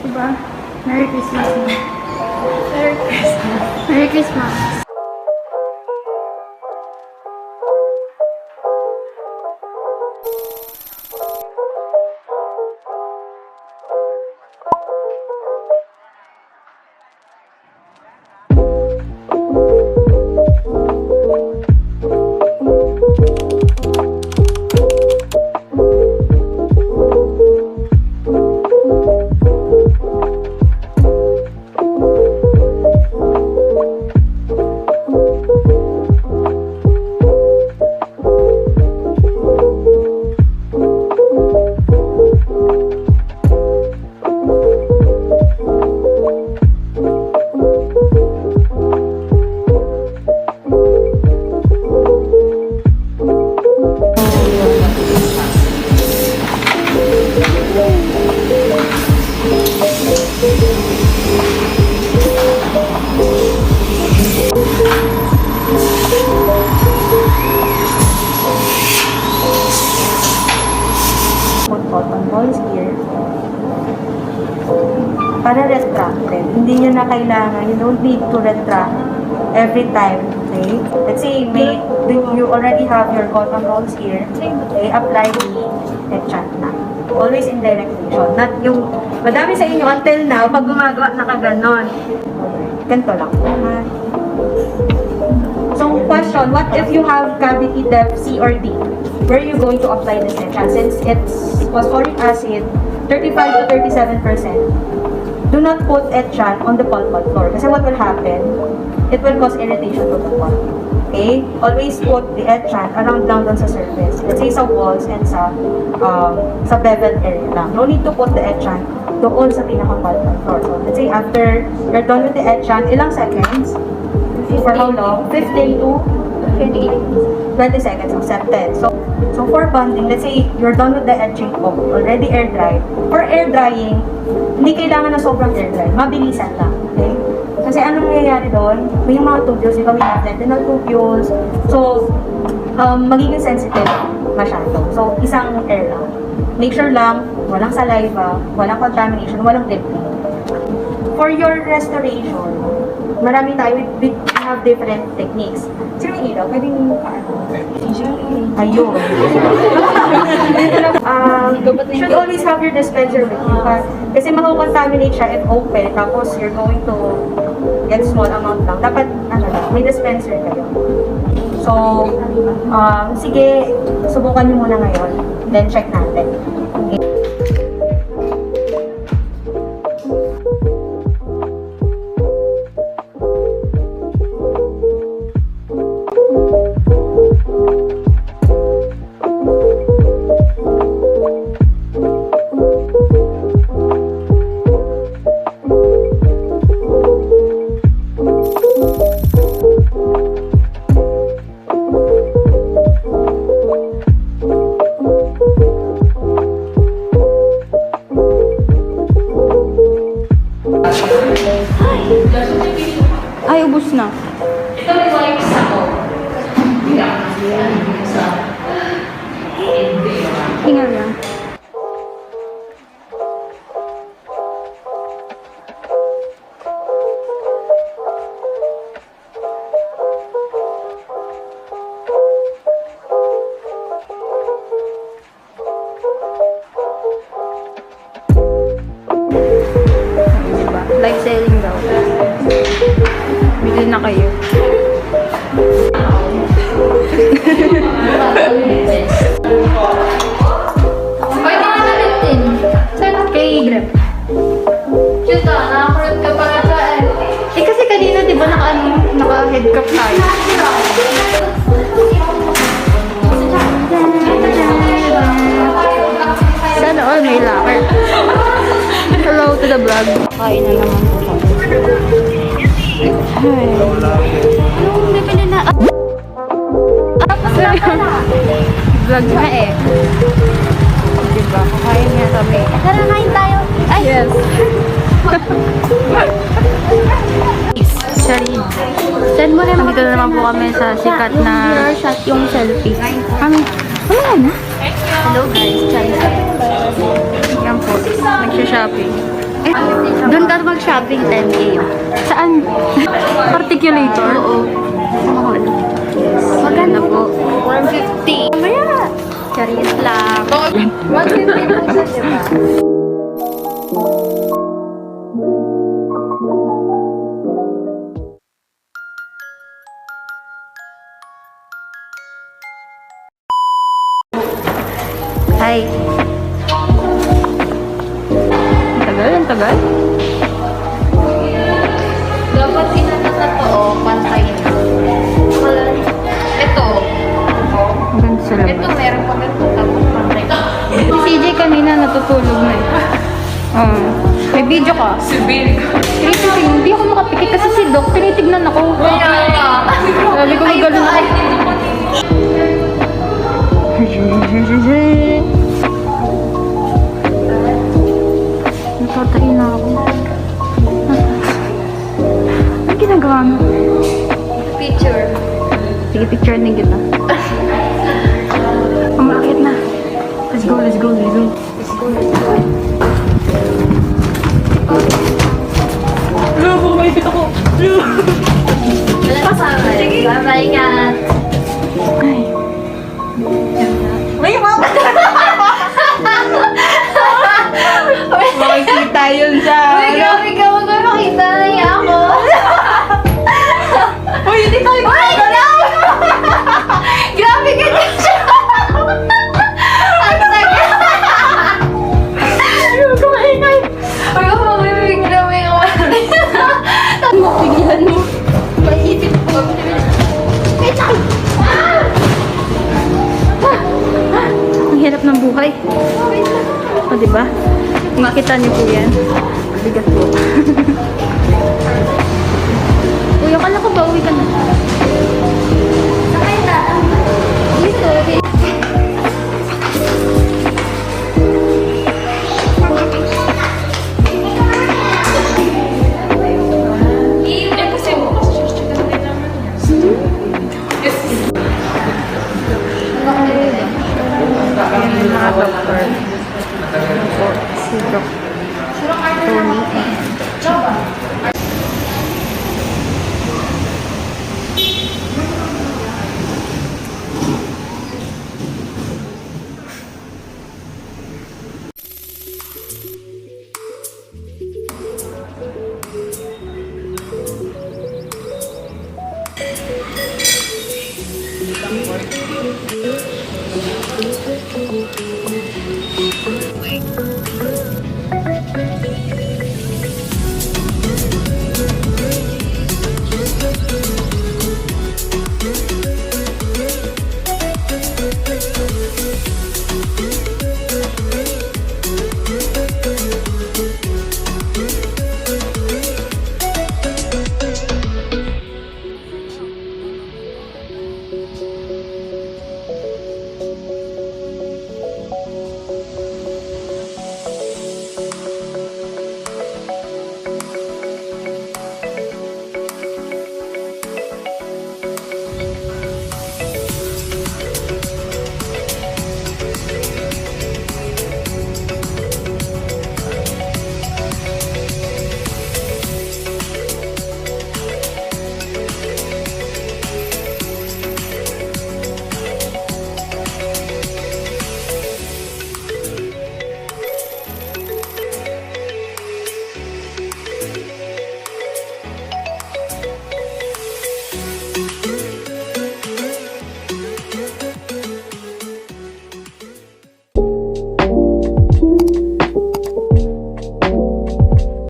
Diba? Merry Christmas. Merry Christmas. Merry Christmas. Cotton balls here para retracted. Hindi nyo na kailangan, you don't need to retract every time, okay? Let's say you already have your cotton balls here, okay? Apply the enchant na. Always in direct motion. Not yung, madami sa inyo until now, pag gumagawa na ka ganon. Ganito lang. So, question, what if you have cavity depth C or D? Where are you going to apply this enchant? Since it's phosphoric acid, 35 to 37%. Do not put enchant on the pulpit floor. Kasi what will happen? It will cause irritation to the pulp. Okay? Always put the enchant around lang doon sa surface. Let's say sa walls and sa bevel area lang. No need to put the enchant doon sa pinaka-pulpit floor. So, let's say after you're done with the enchant, ilang seconds? For how long? 15 to 20 seconds, accepted. So for bonding, let's say you're done with the etching po, already air dry. For air drying, hindi kailangan na sobrang air dry. Mabilisan lang. Okay? Kasi anong nangyayari doon? May mga tubules, di ba? We have dental tubules. So, magiging sensitive masyado. So, isang air lang. Make sure lang, walang saliva, walang contamination, walang dripping. For your restoration, marami tayo, we have different techniques. Sino may ilaw? Pwedeng ayun. Should always have your dispenser with you. Kasi makukontaminate siya if open, tapos you're going to get small amount lang. Dapat, may dispenser kayo. So, sige, subukan nyo muna ngayon. Then, check natin. Okay. Ay, ubos na. Ito may wipes ako. Hinga lang. Live selling daw. Bili na kayo. Pwede nga natin din. Kay Grab. Chuta, nakakurot ka para sa Eh kasi kanina di ba naka-head cap tayo? Sana all may locker. Hello to the vlog. Kain na naman po kami. Ay. Anong bibili na? Vlog na eh. Diba? Kakain nga kami. Tara, kain tayo. Ay! Yes. Sorry. Send mo naman. Dito naman po kami sa sikat na shot yung selfie. Kami. Ano na? Hello guys. Sorry. Yan po. Nagsha-shopping. Eh, doon ka mag-shopping 10K yun. Saan? Articulator? Oo. Mahal. Maganda po. 150. Mamaya. Charis lang. 150 po sa diba? Hi. Ang tagal. dapat inanat na to, pantay na. Ito. Ang ganda sa labas. Ito, meron pa ganito, tapos pantay na. Si CJ kanina natutulog na eh. May video ka? Si Bill. Hindi ako makapikit kasi si Doc, tinitignan ako. Sabi ko gano'n ako. Natatay na ako. Ano ginagawa mo? Picture. Sige, picture din kita. Umakit na. Let's go, let's go, let's go. Let's go, let's go. Ano po, maipit ako. Wala ka sa akin. Sige. Bye-bye nga. Ay. May mama! Makikita yun sa... Uy, grabe ka. Huwag mo makita na niya ako. Uy, hindi tayo. Uy, grabe! Grabe ka dyan siya. Ang sakit. Huwag ka maingay. Uy, huwag mo bibig na may Mapigilan mo. Maiisip ko. Wait lang. Ang hirap ng buhay. O, diba? Kung makita niyo po yan. Bigat po. Uy, Uy, akala ko ba uwi ka na? Sakay tatang. Dito. Yung mga doctor. So, si Doc Tony and